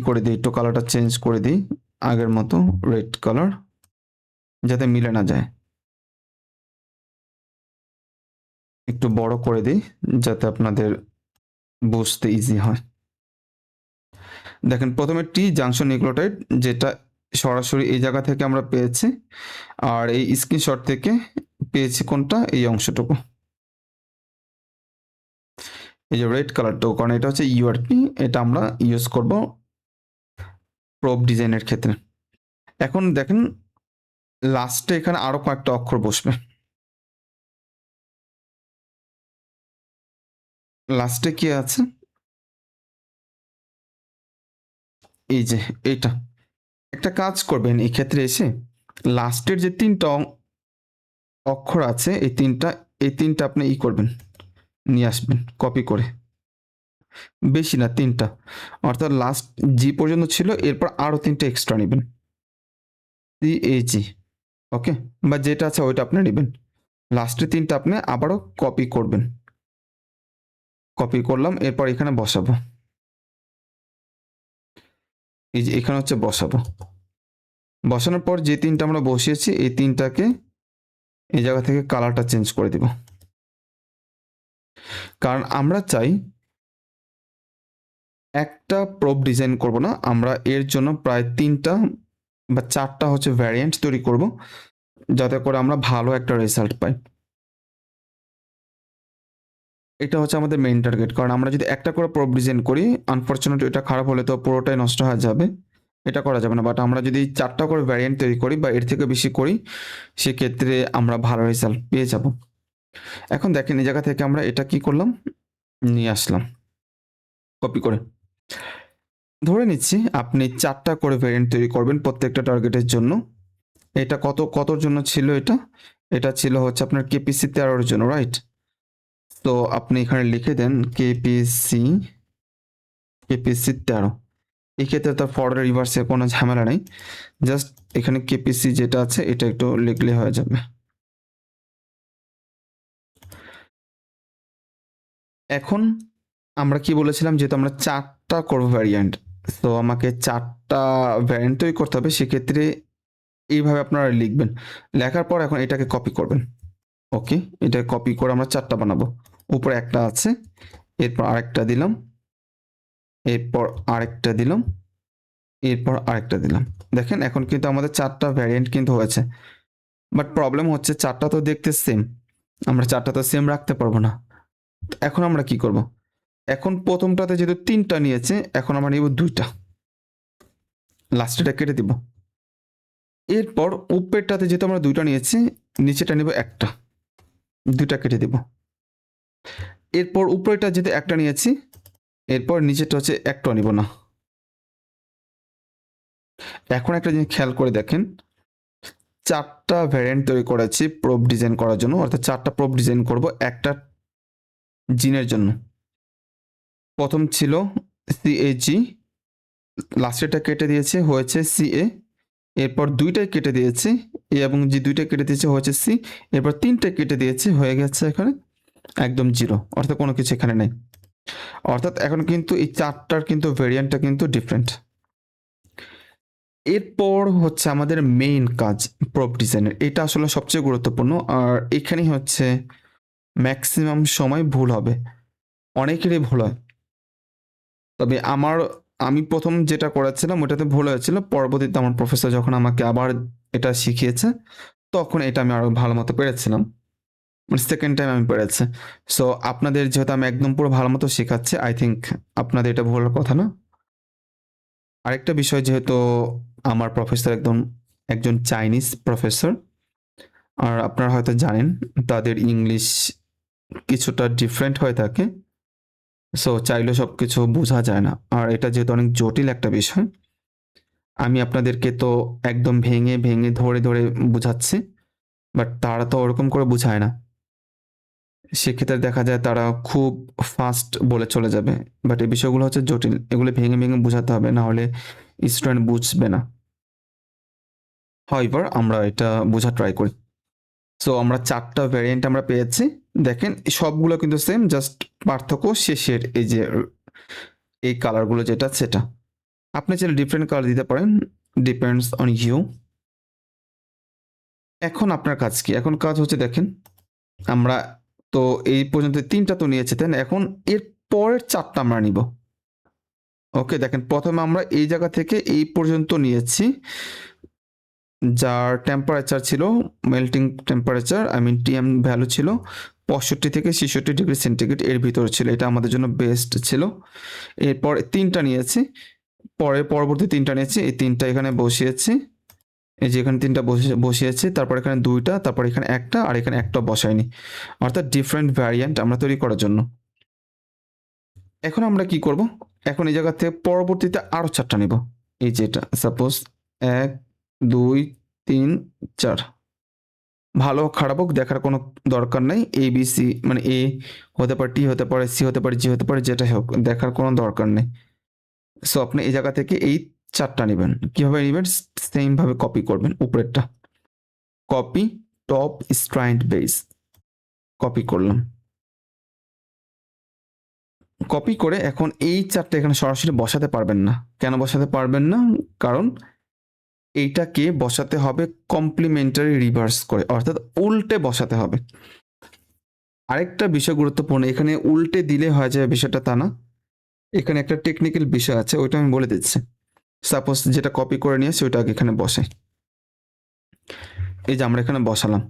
করে দিই, একটু কালারটা চেঞ্জ করে দিই আগের মতো রেড কালার, যাতে মিলে না যায়। একটু বড় করে দিই যাতে আপনাদের বুঝতে ইজি হয়। দেখেন প্রথমে টি জাংশন নিউক্লিওটাইড, যেটা সরাসরি এই জায়গা থেকে আমরা পেয়েছি, আর এই স্ক্রিনশট থেকে পেয়েছি কোনটা, এই অংশটুকু, এই যে রেড কালারটাও, কারণ এটা হচ্ছে ইউআরপি, এটা আমরা ইউজ করব প্রোব ডিজাইনের ক্ষেত্রে। এখন দেখেন লাস্টে এখানে আরো কয়েকটা অক্ষর বসবে, লাস্টে কি আছে, এই যে এইটা। একটা কাজ করবেন এই ক্ষেত্রে এসে, লাস্টের যে তিনটা অক্ষর আছে এই তিনটা আপনি করবেন, নিয়ে আসবেন কপি করে। বেশি না, 3টা। অর্থাৎ লাস্ট জি পর্যন্ত ছিল, এরপর আরও 3টে এক্সট্রা নেবেন। CAG, ওকে? বা যেটা আছে ওইটা আপনি নেবেন। লাস্টের 3টা আপনি আবারও কপি করবেন। কপি করলাম, এরপর এখানে বসাবো। এই যে এখানে হচ্ছে বসাবো। বসানোর পর যে 3টা আমরা বসিয়েছি এই 3টাকে এই জায়গা থেকে কালারটা চেঞ্জ করে দিব। কারণ আমরা চাই একটা প্রপ ডিজাইন করব না, আমরা এর জন্য প্রায় 3টা বা 4টা হচ্ছে ভ্যারিয়েন্ট তৈরি করব, যাতে করে আমরা ভালো একটা রেজাল্ট পাই। এটা হচ্ছে আমাদের মেইন টার্গেট। কারণ আমরা যদি একটা করে প্রপ ডিজাইন করি, আনফরচুনেটলি এটা খারাপ হলে তো পুরোটাই নষ্ট হয়ে যাবে। এটা করা যাবে না। বাট আমরা যদি 4টা করে ভ্যারিয়েন্ট তৈরি করি বা এর থেকে বেশি করি, সেক্ষেত্রে আমরা ভালো রেজাল্ট পেয়ে যাব। এখন দেখেন এই জায়গা থেকে আমরা এটা কি করলাম, নিয়ে আসলাম কপি করে। ধরে নিচ্ছি আপনি 4টা করে ভ্যারিয়েন্ট তৈরি করবেন প্রত্যেকটা টার্গেটের জন্য। এটা কতর জন্য ছিল এটা? এটা ছিল হচ্ছে আপনার KPC 13 এর জন্য, রাইট? তো আপনি এখানে লিখে দেন KPC 13। এক্ষেত্রে তার ফরওয়ার্ড রিভার্সে কোনো ঝামেলা নেই। জাস্ট এখানে KPC যেটা আছে এটা একটু লিখলে হয়ে যাবে। এখন আমরা কি বলেছিলাম, যেহেতু আমরা 4টা করব ভ্যারিয়েন্ট, তো আমাকে 4টা ভ্যারিয়েন্ট তৈরি করতে হবে। সেক্ষেত্রে এইভাবে আপনারা লিখবেন। লেখার পর এখন এটাকে কপি করবেন। ওকে, এটা কপি করে আমরা 4টা বানাবো। উপরে একটা আছে, এরপর আরেকটা দিলাম, এরপর আরেকটা দিলাম, এরপর আরেকটা দিলাম। দেখেন এখন কিন্তু আমাদের 4টা ভ্যারিয়েন্ট কিন্তু হয়েছে। বাট প্রবলেম হচ্ছে 4টা তো দেখতে সেম, আমরা 4টা তো সেম রাখতে পারবো না। এখন আমরা কি করব? এখন প্রথমটাতে যেহেতু 3টা নিয়েছে, এখন আমরা নিব 2টা, লাস্টেটা কেটে দিব। এরপর উপরেরটাতে যেহেতু আমরা 2টা নিয়েছি, নিচেটা নিব একটা, 2টা কেটে দিব। এরপর উপরেরটা যেহেতু একটা নিয়েছি, এরপর নিচেরটা হচ্ছে একটা নিব না। এখন একটা জিনিস খেয়াল করে দেখেন, 4টা ভ্যারিয়েন্ট তৈরি করেছি প্রোব ডিজাইন করার জন্য, অর্থাৎ 4টা প্রোব ডিজাইন করব একটা জিনের জন্য। প্রথম ছিল CAG, লাস্টেরটা কেটে দিয়েছে হয়েছে CA, এরপর 2টাই কেটে দিয়েছি A এবং G, 2টা কেটে দিয়েছে হয়েছে C, এরপর 3টে কেটে দিয়েছি হয়ে গেছে এখানে একদম 0, অর্থাৎ কোনো কিছু এখানে নেই। অর্থাৎ এখন কিন্তু এই 4টার কিন্তু ভেরিয়েন্টটা কিন্তু ডিফারেন্ট। এরপর হচ্ছে আমাদের মেইন কাজ প্রপ ডিজাইনের, এটা আসলে সবচেয়ে গুরুত্বপূর্ণ। আর এখানেই হচ্ছে ম্যাক্সিমাম সময় ভুল হবে, অনেকেরই ভুল হয়। তবে আমি প্রথম যেটা করেছিলাম ওটাতে ভুল হয়েছিল, পরবর্তীতে আমার প্রফেসর যখন আমাকে আবার এটা শিখিয়েছে, তখন এটা আমি আরও ভালো মতো পেরেছিলাম। মানে সেকেন্ড টাইম আমি পেরেছি। সো আপনাদের যেহেতু আমি একদম পুরো ভালো মতো শেখাচ্ছি, আই থিঙ্ক আপনাদের এটা ভুলার কথা না। আরেকটা বিষয়, যেহেতু আমার প্রফেসর একজন চাইনিজ প্রফেসর, আর আপনারা হয়তো জানেন তাদের ইংলিশ কিছুটা ডিফারেন্ট হয়ে থাকে। সো চাইলেও সব কিছু বোঝা যায় না, আর এটা যেহেতু অনেক জটিল একটা বিষয়, আমি আপনাদেরকে তো একদম ভেঙে ভেঙে ধরে ধরে বোঝাচ্ছি, বাট তারা তো ওরকম করে বোঝায় না। সেক্ষেত্রে দেখা যায় তারা খুব ফাস্ট বলে চলে যাবে। বাট এই বিষয়গুলো হচ্ছে জটিল, এগুলো ভেঙে ভেঙে বোঝাতে হবে, না হলে স্টুডেন্ট বুঝবে না। হাউএভার আমরা এটা বোঝা ট্রাই করি। সো আমরা 4টা ভ্যারিয়েন্ট আমরা পেয়েছি। দেখেন সবগুলো কিন্তু সেম, জাস্ট পার্থক্য শেষের এই যে এই কালারগুলো যেটা সেটা। আপনি চাইলে ডিফারেন্ট কালার দিতে পারেন, ডিপেন্ডস অন ইউ। এখন আপনার কাজ কি? এখন কাজ হচ্ছে দেখেন, আমরা তো এই পর্যন্ত 3টা তো নিয়েছি, তাই না? এখন এর পরের 4টা আমরা নিব। ওকে, দেখেন প্রথমে আমরা এই জায়গা থেকে এই পর্যন্ত নিয়েছি, যার টেম্পারেচার ছিল melting temperature, I mean TM value ছিল 65 থেকে 66 ডিগ্রি সেন্টিগ্রেড, এর ভিতরে ছিল। এটা আমাদের জন্য বেস্ট ছিল। এরপর 3টা নিয়েছি, পরবর্তী 3টা নিয়েছি, এই 3টা এখানে বসিয়েছি, এই যে এখানে 3টা বসিয়েছি, তারপর এখানে 2টা, তারপর এখানে একটা, আর এখানে একটা বসাইনি, অর্থাৎ ডিফারেন্ট ভ্যারিয়েন্ট আমরা তৈরি করার জন্য। এখন আমরা কি করব? এখন এই জায়গা থেকে পরবর্তীতে আরও 4টা নেব। এই যে এটা সাপোজ 1 2 3 4, ভালো খারাপ হোক দেখার কোনো দরকার নেই, এ বি সি মানে এ হতে পারে, টি হতে পারে, সি হতে পারে, জি হতে পারে, যেটাই হোক দেখার কোনো দরকার নেই। সো আপনি এই জায়গা থেকে এই 4টা নেবেন। কীভাবে নেবেন? সেমভাবে কপি করবেন উপরেরটা, কপি টপ স্ট্রাইন্ড বেস, কপি করলাম। কপি করে এখন এই 4টা এখানে সরাসরি বসাতে পারবেন না। কেন বসাতে পারবেন না? কারণ এইটাকে বসাতে হবে কমপ্লিমেন্টারি রিভার্স করে, অর্থাৎ উল্টে বসাতে হবে। আরেকটা বিষয় গুরুত্বপূর্ণ, এখানে উল্টে দিলে হয়ে যায় বিষয়টা তা না। এখানে একটা টেকনিক্যাল বিষয় আছে, ওইটা আমি বলে দিচ্ছি। সাপোজ যেটা কপি করে নিয়ে আসি ওইটা আগে এখানে বসাই। এই যে আমরা এখানে বসালাম।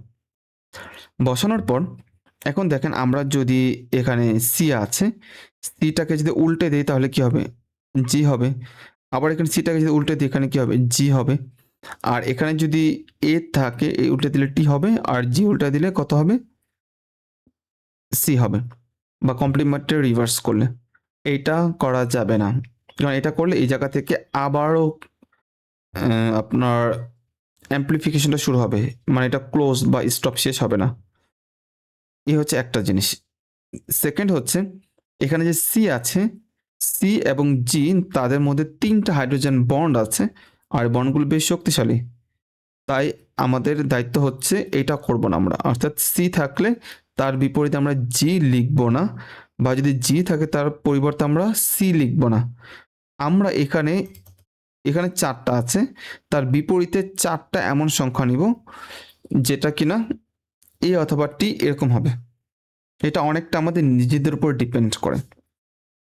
বসানোর পর এখন দেখেন আমরা যদি এখানে সি আছে, সিটাকে যদি উল্টে দিই তাহলে কি হবে? জি হবে। আবার এখানে সিটাকে যদি উল্টে দিই এখানে কি হবে? জি হবে। আর এখানে যদি এ থাকে, এ উল্টে দিলে টি হবে, আর জি উল্টে দিলে কত হবে? সি হবে, বা কমপ্লিমেন্টারি রিভার্স করলে। এইটা করা যাবে না, কারণ এটা করলে এই জায়গা থেকে আবারও আপনার অ্যাম্প্লিফিকেশনটা শুরু হবে, মানে এটা ক্লোজ বা স্টপ শেষ হবে না। এই হচ্ছে একটা জিনিস। সেকেন্ড হচ্ছে এখানে যে সি আছে, সি এবং জি তাদের মধ্যে 3টা হাইড্রোজেন বন্ড আছে, আর বন্ডগুলো বেশ শক্তিশালী। তাই আমাদের দায়িত্ব হচ্ছে এটা করব না আমরা, অর্থাৎ সি থাকলে তার বিপরীতে আমরা জি লিখব না, বা যদি জি থাকে তার পরিবর্তে আমরা সি লিখব না। আমরা এখানে 4টা আছে, তার বিপরীতে 4টা এমন সংখ্যা নিব যেটা কিনা এ অথবা টি এরকম হবে। এটা অনেকটা আমাদের নিজেদের উপর ডিপেন্ড করে।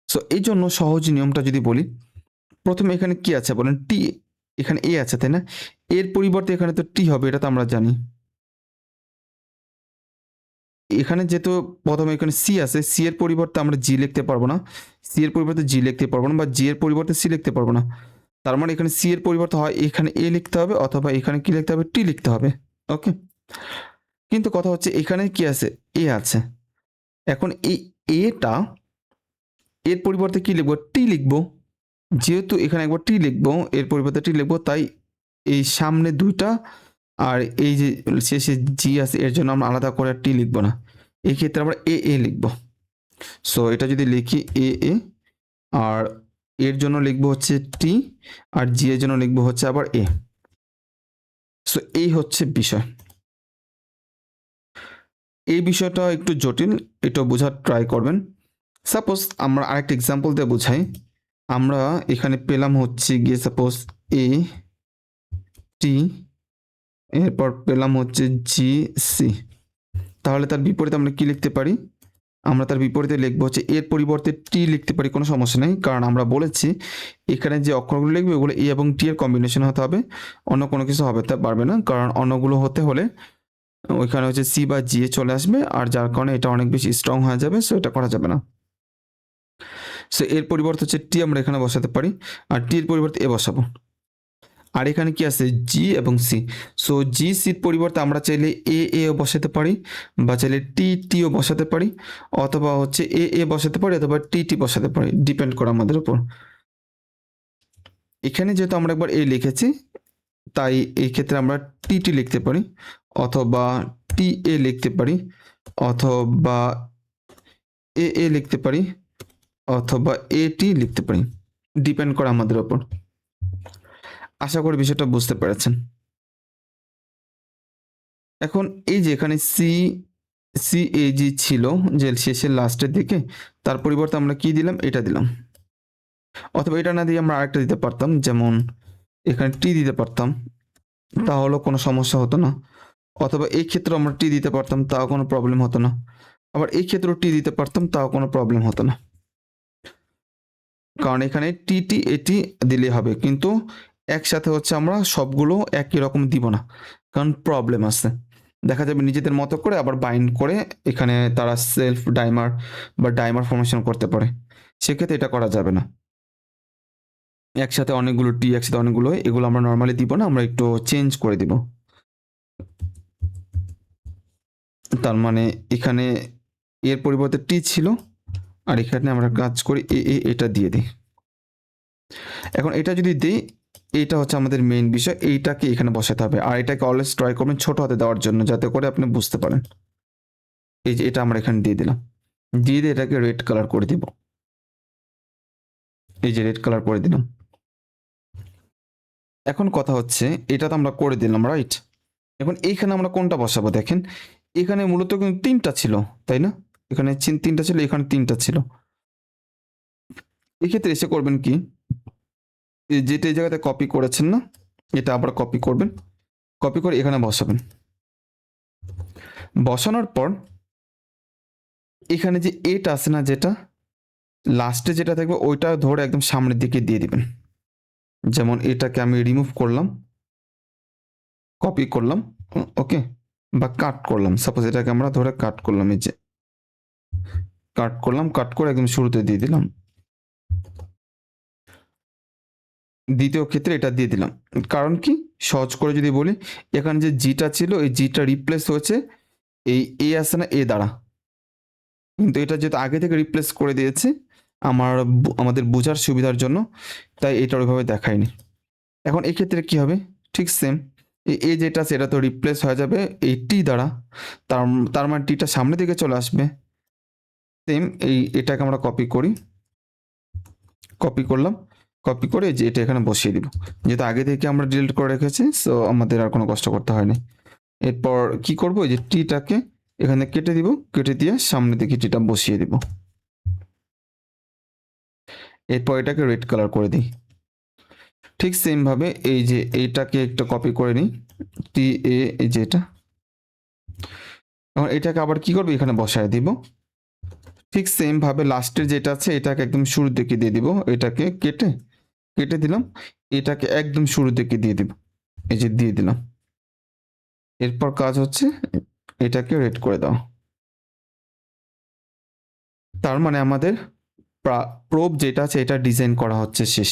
সো এই জন্য সহজ নিয়মটা যদি বলি, প্রথমে এখানে কি আছে বলেন? টি, এখানে এ আছে তাই না? এর পরিবর্তে এখানে তো টি হবে, এটা তো আমরা জানি। এখানে যেহেতু প্রথমে এখানে সি আছে, সি এর পরিবর্তে আমরা জি লিখতে পারবো না, সি এর পরিবর্তে জি লিখতে পারবো না, বা জি এর পরিবর্তে সি লিখতে পারবো না। তার মানে এখানে সি এর পরিবর্তে হয় এখানে এ লিখতে হবে, অথবা এখানে কি লিখতে হবে? টি লিখতে হবে। ওকে, কিন্তু কথা হচ্ছে এখানে কি আছে? এ আছে। এখন এই এটা এর পরিবর্তে কি লিখবো? টি লিখবো। যেহেতু এখানে একবার টি লিখবো, এর পরিবর্তে টি লিখবো, তাই এই সামনে 2টা আর এই যে শেষে জি আছে এর জন্য আমরা আলাদা করে টি লিখবো না। এই ক্ষেত্রে আমরা এ এ লিখবো। সো এটা যদি লিখি এ এ, আর এর জন্য লিখবো হচ্ছে টি, আর জি এর জন্য লিখবো হচ্ছে আবার এ। সো এই হচ্ছে বিষয়। এই বিষয়টা একটু জটিল, এটা বোঝার ট্রাই করবেন। সাপোজ আমরা আরেকটা এক্সাম্পল দিয়ে বোঝাই। আমরা এখানে পেলাম হচ্ছে গিয়ে সাপোজ এ টি, এরপর পেলাম হচ্ছে জি সি। তাহলে তার বিপরীতে আমরা কি লিখতে পারি? আমরা তার বিপরীতে লিখবো হচ্ছে এর পরিবর্তে টি লিখতে পারি, কোনো সমস্যা নেই, কারণ আমরা বলেছি এখানে যে অক্ষরগুলো লিখবে ওগুলো এ এবং টি এর কম্বিনেশন হতে হবে, অন্য কোনো কিছু হবে তা পারবে না, কারণ অন্যগুলো হতে হলে ওইখানে হচ্ছে সি বা জি এ চলে আসবে, আর যার কারণে এটা অনেক বেশি স্ট্রং হয়ে যাবে, সো এটা করা যাবে না। সো এর পরিবর্তে হচ্ছে টি আমরা এখানে বসাতে পারি, আর টি এর পরিবর্তে এ বসাবো। আর এখানে কি আছে? জি এবং সি। সো জি সির পরিবর্তে আমরা চাইলে এ এও বসাতে পারি, বা চাইলে টি টিও বসাতে পারি, অথবা হচ্ছে এ এ বসাতে পারি, অথবা টি টি বসাতে পারি, ডিপেন্ড করে আমাদের উপর। এখানে যেহেতু আমরা একবার এ লিখেছি, তাই এই ক্ষেত্রে আমরা টি টি লিখতে পারি, অথবা টি এ লিখতে পারি, অথবা এ এ লিখতে পারি, অথবা এ টি লিখতে পারি, ডিপেন্ড করে আমাদের উপর। আশা করি বিষয়টা বুঝতে পেরেছেন। এখন এই যে এখানে সি সি এ জি ছিল যে শেষের লাস্টের দিকে, তার পরিবর্তে আমরা কি দিলাম? এটা দিলাম, অথবা এটা না দিয়ে আমরা আরেকটা দিতে পারতাম, যেমন এখানে টি দিতে পারতাম, তাহলেও কোনো সমস্যা হতো না। অথবা এই ক্ষেত্রে আমরা টি দিতে পারতাম, তাও কোনো প্রবলেম হতো না। আবার এই ক্ষেত্রেও টি দিতে পারতাম, তাও কোনো প্রবলেম হতো না, কারণ এখানে টি টি এটি দিলে হবে, কিন্তু একসাথে হচ্ছে আমরা সবগুলো একই রকম দিব না, কারণ প্রবলেম আছে। দেখা যাবে নিজেদের মতো করে আবার বাইন্ড করে এখানে তারা সেলফ ডাইমার বা ডাইমার ফর্মেশন করতে পারে, সেক্ষেত্রে এটা করা যাবে না। একসাথে অনেকগুলো টি, একসাথে অনেকগুলো, এগুলো আমরা নর্মালি দিব না, আমরা একটু চেঞ্জ করে দিব। তার মানে এখানে এর পরিবর্তে টি ছিল, আর এখানে আমরা কাজ করি এ এ, এটা দিয়ে দিই। এখন এটা যদি দিই, এইটা হচ্ছে আমাদের মেইন বিষয়, এইটাকে এখানে বসাতে হবে। আর এটাকে অলওয়েজ ট্রাই করবেন ছোট হাতে দেওয়ার জন্য, যাতে করে আপনি বুঝতে পারেন। এই যে এটা আমরা এখানে দিয়ে দিলাম, দিয়ে এটাকে রেড কালার করে দিব। এই যে রেড কালার করে দিলাম। এখন কথা হচ্ছে, এটা তো আমরা করে দিলাম, রাইট? এখন এইখানে আমরা কোনটা বসাবো দেখেন, এখানে মূলত কিন্তু 3টা ছিল, তাই না? এখানে 3টা ছিল, এখানে 3টা ছিল। এক্ষেত্রে এসে করবেন কি, যেটা এই জায়গাতে কপি করেছেন না, এটা আবার কপি করবেন, কপি করে এখানে বসাবেন। বসানোর পর এখানে যে এটা আছে না, যেটা লাস্টে যেটা থাকবে ওইটা ধরে একদম সামনের দিকে দিয়ে দিবেন। যেমন এটাকে আমি রিমুভ করলাম, কপি করলাম, ওকে, বা কাট করলাম। সাপোজ এটাকে আমরা ধরে কাট করলাম, এই যে কাট করলাম, কাট করে একদম শুরুতে দিয়ে দিলাম। দ্বিতীয় ক্ষেত্রে এটা দিয়ে দিলাম, কারণ কি, সহজ করে যদি বলি, এখানে যে জিটা ছিল এই জিটা রিপ্লেস হয়েছে এই এ আছে না এ দ্বারা, কিন্তু এটা যেহেতু আগে থেকে রিপ্লেস করে দিয়েছে আমাদের বোঝার সুবিধার জন্য, তাই এটা ওইভাবে দেখায়নি। এখন এক্ষেত্রে কি হবে, ঠিক সেম, এ যেটা আছে এটা তো রিপ্লেস হয়ে যাবে এই টি দ্বারা, তার তার মানে টিটা সামনের দিকে চলে আসবে। সেম এটাকে আমরা কপি করি, কপি করলাম, কপি করে যে এটা এখানে বসিয়ে দিব, যেহেতু আগে থেকে আমরা ডিলিট করে রেখেছি, সো আমাদের আর কোনো কষ্ট করতে হয়নি। এরপর কি করবো, এই যে টিটাকে এখানে কেটে দিব, কেটে দিয়ে সামনের দিকে টিটা বসিয়ে দিব। এরপর এটাকে রেড কালার করে দিই। ঠিক সেম ভাবে এই যে এইটাকে একটা কপি করে নিই, টি এ, এই যে এটা, এখন এটাকে আবার কি করবো, এখানে বসায় দিব। ঠিক সেম ভাবে লাস্টের যেটা আছে এটাকে একদম শুরুর দিকে দিয়ে দিব, এটাকে কেটে কেটে দিলাম, এটাকে একদম শুরুর দিকে দিয়ে দিব, এই যে দিয়ে দিলাম। এরপর কাজ হচ্ছে এটাকে রেড করে দাও। তার মানে আমাদের প্রোব যেটা আছে এটা ডিজাইন করা হচ্ছে শেষ।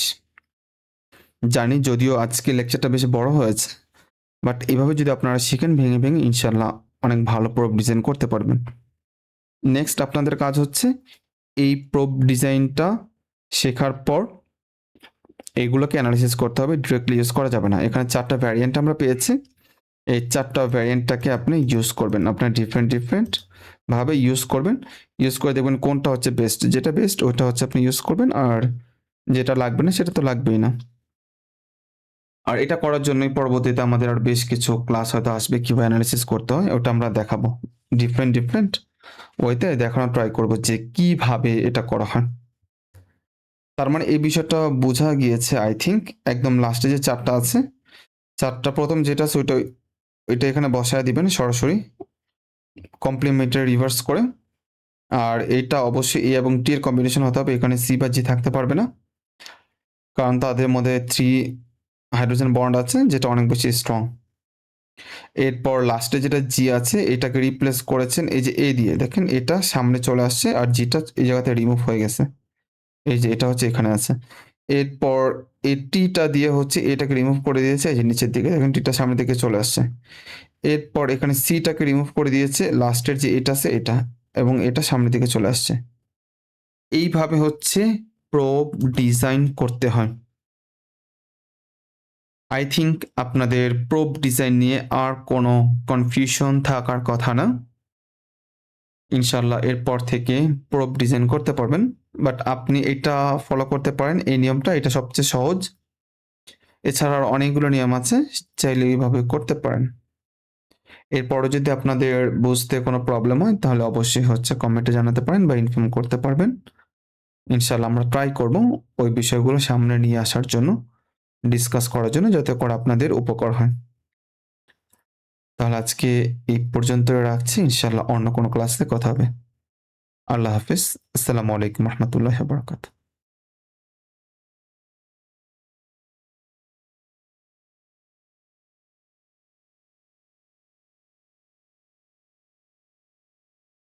জানি যদিও আজকে লেকচারটা বেশি বড় হয়েছে, বাট এভাবে যদি আপনারা শিখেন ভেঙে ভেঙে, ইনশাল্লাহ অনেক ভালো প্রোব ডিজাইন করতে পারবেন। নেক্সট আপনাদের কাজ হচ্ছে এই প্রোব ডিজাইনটা শেখার পর এইগুলোকে অ্যানালিসিস করতে হবে, ডিরেক্টলি ইউজ করা যাবে না। এখানে 4টা ভ্যারিয়েন্ট আমরা পেয়েছি, এই 4টা ভ্যারিয়েন্টটাকে আপনি ইউজ করবেন, আপনার ডিফারেন্ট ভাবে ইউজ করবেন। ইউজ করে দেখবেন কোনটা হচ্ছে বেস্ট, যেটা বেস্ট ওটা হচ্ছে আপনি ইউজ করবেন, আর যেটা লাগবে না সেটা তো লাগবেই না। আর এটা করার জন্যই পরবর্তীতে আমাদের আর বেশ কিছু ক্লাস হয়তো আসবে, কিভাবে অ্যানালিসিস করতে হয় ওটা আমরা দেখাবো, ডিফারেন্ট ওইতে দেখানোর ট্রাই করব যে কিভাবে এটা করা হয়। তার মানে এই বিষয়টা বোঝা গিয়েছে আই থিঙ্ক। একদম লাস্টে যে 4টা আছে, 4টা প্রথম যেটা আছে ওইটা এখানে বসায় দিবেন সরাসরি কমপ্লিমেন্টারি রিভার্স করে। আর এটা অবশ্যই এ এবং টি এর কম্বিনেশন হতে হবে, এখানে সি বা জি থাকতে পারবে না, কারণ তাদের মধ্যে 3 হাইড্রোজেন বন্ড আছে যেটা অনেক বেশি স্ট্রং। এরপর লাস্টে যেটা জি আছে এটাকে রিপ্লেস করেছেন এই যে এ দিয়ে, দেখেন এটা সামনে চলে আসছে আর জিটা এই জায়গাতে রিমুভ হয়ে গেছে, এই যে এটা হচ্ছে এখানে আছে। এরপর এই টিটা দিয়ে হচ্ছে এটাকে রিমুভ করে দিয়েছে, এই যে নিচের দিকে দেখেন টিটা সামনের দিকে চলে আসছে। এরপর এখানে সিটাকে রিমুভ করে দিয়েছে, লাস্টের যে এটা আছে এটা, এবং এটা সামনের দিকে চলে আসছে। এইভাবে হচ্ছে প্রোব ডিজাইন করতে হয়। আই থিঙ্ক আপনাদের প্রোব ডিজাইন নিয়ে আর কোনো কনফিউশন থাকার কথা না। ইনশাল্লাহ এরপর থেকে প্রোব ডিজাইন করতে পারবেন। বাট আপনি এটা ফলো করতে পারেন, এই নিয়মটা, এটা সবচেয়ে সহজ। এছাড়া আর অনেকগুলো নিয়ম আছে, চাইলে এইভাবে করতে পারেন। এরপরও যদি আপনাদের বুঝতে কোনো প্রবলেম হয় তাহলে অবশ্যই হচ্ছে কমেন্টে জানাতে পারেন বা ইনফর্ম করতে পারবেন। ইনশাল্লাহ আমরা ট্রাই করব ওই বিষয়গুলো সামনে নিয়ে আসার জন্য, ডিসকাস করার জন্য, যাতে করে আপনাদের উপকার হয়। তাহলে আজকে এই পর্যন্ত রাখছি, ইনশাল্লাহ অন্য কোনো ক্লাসে কথা হবে। আল্লাহ হাফিজ। আসসালামু আলাইকুম রহমতুল্লাহ বারকাতুহু।